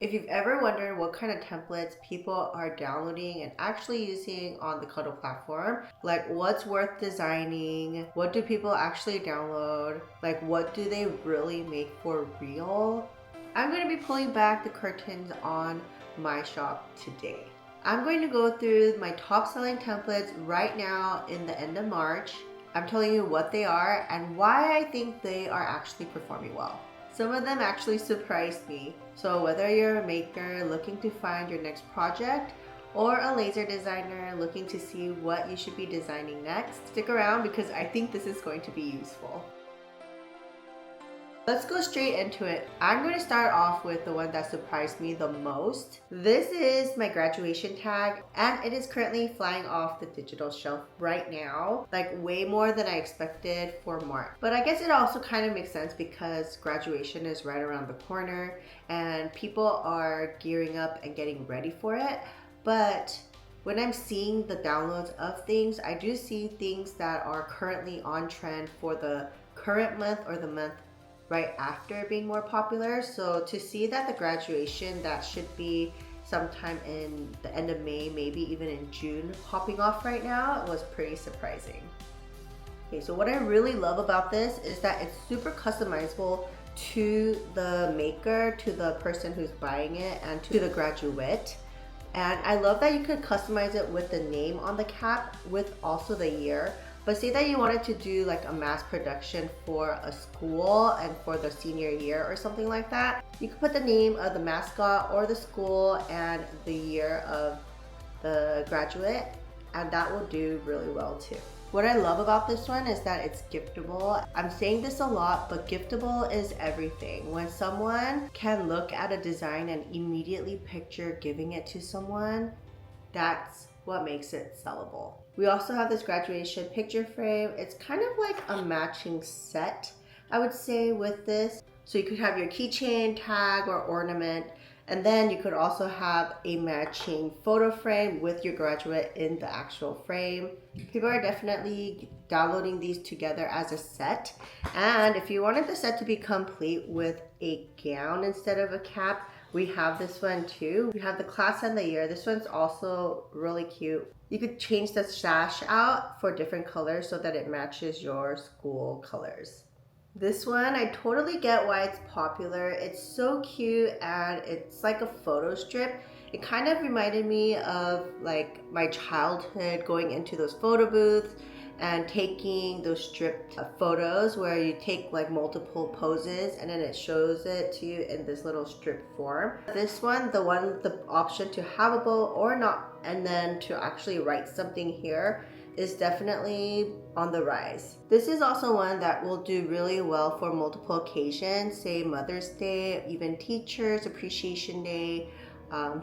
If you've ever wondered what kind of templates people are downloading and actually using on the Cuddle platform, like what's worth designing, what do people actually download, like what do they really make for real, I'm going to be pulling back the curtains on my shop today. I'm going to go through my top selling templates right now in the end of March. I'm telling you what they are and why I think they are actually performing well. Some of them actually surprised me. So whether you're a maker looking to find your next project or a laser designer looking to see what you should be designing next, stick around because I think this is going to be useful. Let's go straight into it. I'm going to start off with the one that surprised me the most. This is my graduation tag and it is currently flying off the digital shelf right now, like way more than I expected for March. But I guess it also kind of makes sense because graduation is right around the corner and people are gearing up and getting ready for it. But when I'm seeing the downloads of things, I do see things that are currently on trend for the current month or the month right after being more popular. So to see that the graduation that should be sometime in the end of May, maybe even in June, popping off right now was pretty surprising. Okay, so what I really love about this is that it's super customizable to the maker, to the person who's buying it, and to the graduate. And I love that you could customize it with the name on the cap with also the year. But say that you wanted to do like a mass production for a school and for the senior year or something like that, you could put the name of the mascot or the school and the year of the graduate, and that will do really well too. What I love about this one is that it's giftable. I'm saying this a lot, but giftable is everything. When someone can look at a design and immediately picture giving it to someone, that's what makes it sellable. We also have this graduation picture frame. It's kind of like a matching set, I would say, with this. So you could have your keychain, tag, or ornament, and then you could also have a matching photo frame with your graduate in the actual frame. People are definitely downloading these together as a set. And if you wanted the set to be complete with a gown instead of a cap, we have this one too. We have the class and the year. This one's also really cute. You could change the sash out for different colors so that it matches your school colors. This one, I totally get why it's popular. It's so cute and it's like a photo strip. It kind of reminded me of like my childhood, going into those photo booths and taking those stripped photos where you take like multiple poses and then it shows it to you in this little strip form. This one, the one with the option to have a bow or not, and then to actually write something here, is definitely on the rise. This is also one that will do really well for multiple occasions, say Mother's Day, even Teachers Appreciation Day,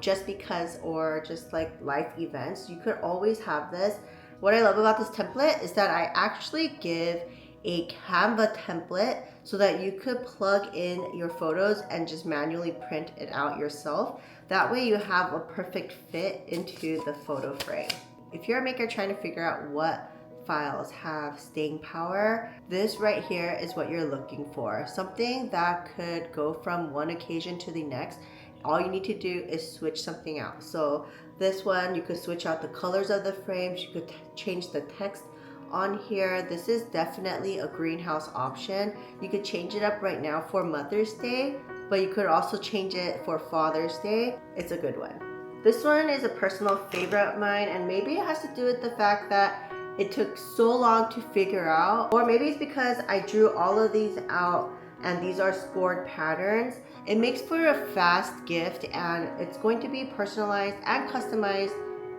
just because, or just like life events. You could always have this. What I love about this template is that I actually give a Canva template so that you could plug in your photos and just manually print it out yourself. That way you have a perfect fit into the photo frame. If you're a maker trying to figure out what files have staying power, this right here is what you're looking for. Something that could go from one occasion to the next. All you need to do is switch something out. So this one, you could switch out the colors of the frames. You could change the text on here. This is definitely a greenhouse option. You could change it up right now for Mother's Day, but you could also change it for Father's Day. It's a good one. This one is a personal favorite of mine, and maybe it has to do with the fact that it took so long to figure out, or maybe it's because I drew all of these out and these are scored patterns. It makes for a fast gift and it's going to be personalized and customized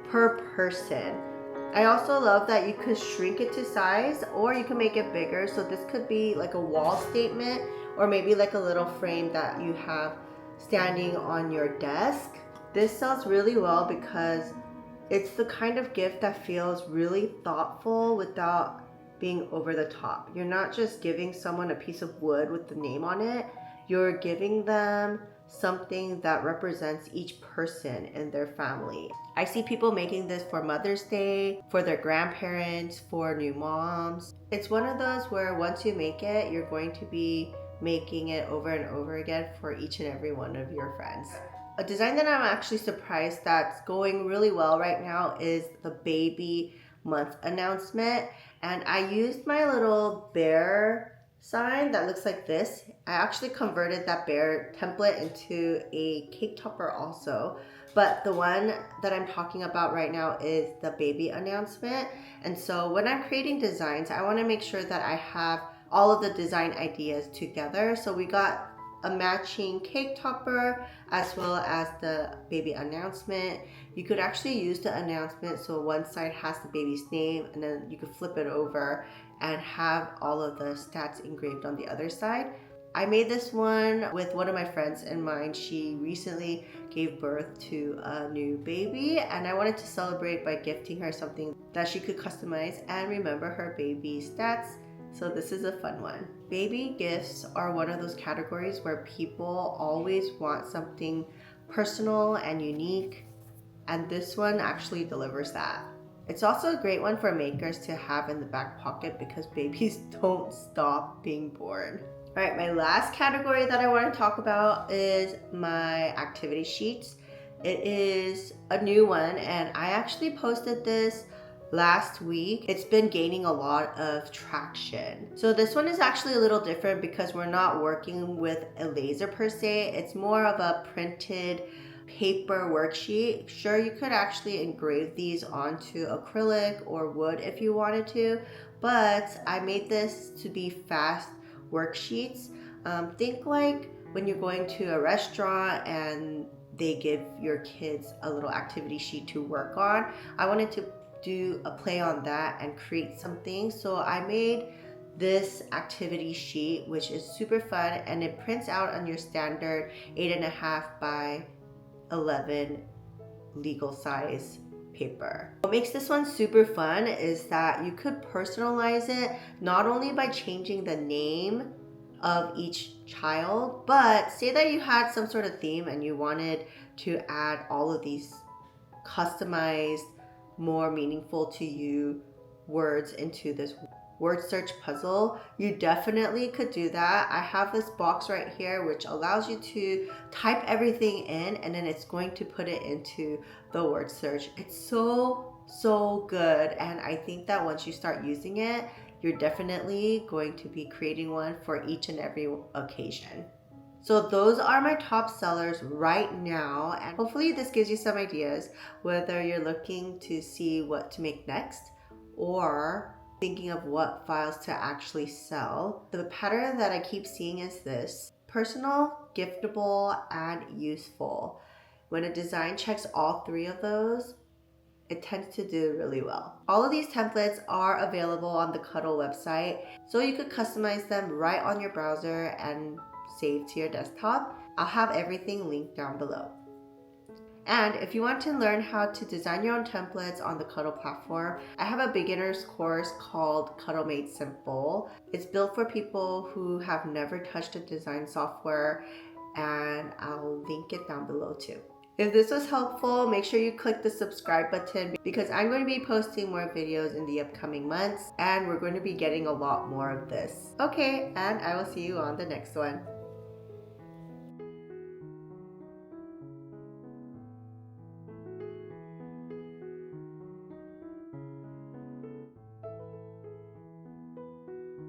per person. I also love that you could shrink it to size or you can make it bigger. So this could be like a wall statement or maybe like a little frame that you have standing on your desk. This sells really well because it's the kind of gift that feels really thoughtful without being over the top. You're not just giving someone a piece of wood with the name on it. You're giving them something that represents each person in their family. I see people making this for Mother's Day, for their grandparents, for new moms. It's one of those where once you make it, you're going to be making it over and over again for each and every one of your friends. A design that I'm actually surprised that's going really well right now is the baby month announcement. And I used my little bear sign that looks like this. I actually converted that bear template into a cake topper also. But the one that I'm talking about right now is the baby announcement. And so when I'm creating designs, I want to make sure that I have all of the design ideas together. So we got a matching cake topper as well as the baby announcement. You could actually use the announcement so one side has the baby's name and then you could flip it over and have all of the stats engraved on the other side. I made this one with one of my friends in mind. She recently gave birth to a new baby and I wanted to celebrate by gifting her something that she could customize and remember her baby's stats. So this is a fun one. Baby gifts are one of those categories where people always want something personal and unique, and this one actually delivers that. It's also a great one for makers to have in the back pocket because babies don't stop being born. All right, my last category that I want to talk about is my activity sheets. It is a new one and I actually posted this last week. It's been gaining a lot of traction. So this one is actually a little different because we're not working with a laser per se. It's more of a printed paper worksheet. Sure, you could actually engrave these onto acrylic or wood if you wanted to, but I made this to be fast worksheets. Think like when you're going to a restaurant and they give your kids a little activity sheet to work on. I wanted to do a play on that and create something. So I made this activity sheet, which is super fun, and it prints out on your standard 8.5 by 11 legal size paper. What makes this one super fun is that you could personalize it not only by changing the name of each child, but say that you had some sort of theme and you wanted to add all of these customized, more meaningful to you words into this word search puzzle. You definitely could do that. I have this box right here which allows you to type everything in and then it's going to put it into the word search. It's so good, and I think that once you start using it, you're definitely going to be creating one for each and every occasion. So those are my top sellers right now, and hopefully this gives you some ideas whether you're looking to see what to make next or thinking of what files to actually sell. The pattern that I keep seeing is this: personal, giftable, and useful. When a design checks all three of those, it tends to do really well. All of these templates are available on the Cuddle website, so you could customize them right on your browser and save to your desktop. I'll have everything linked down below. And if you want to learn how to design your own templates on the Cuddle platform, I have a beginner's course called Cuddle Made Simple. It's built for people who have never touched a design software, and I'll link it down below too. If this was helpful, make sure you click the subscribe button because I'm going to be posting more videos in the upcoming months and we're going to be getting a lot more of this. Okay, and I will see you on the next one.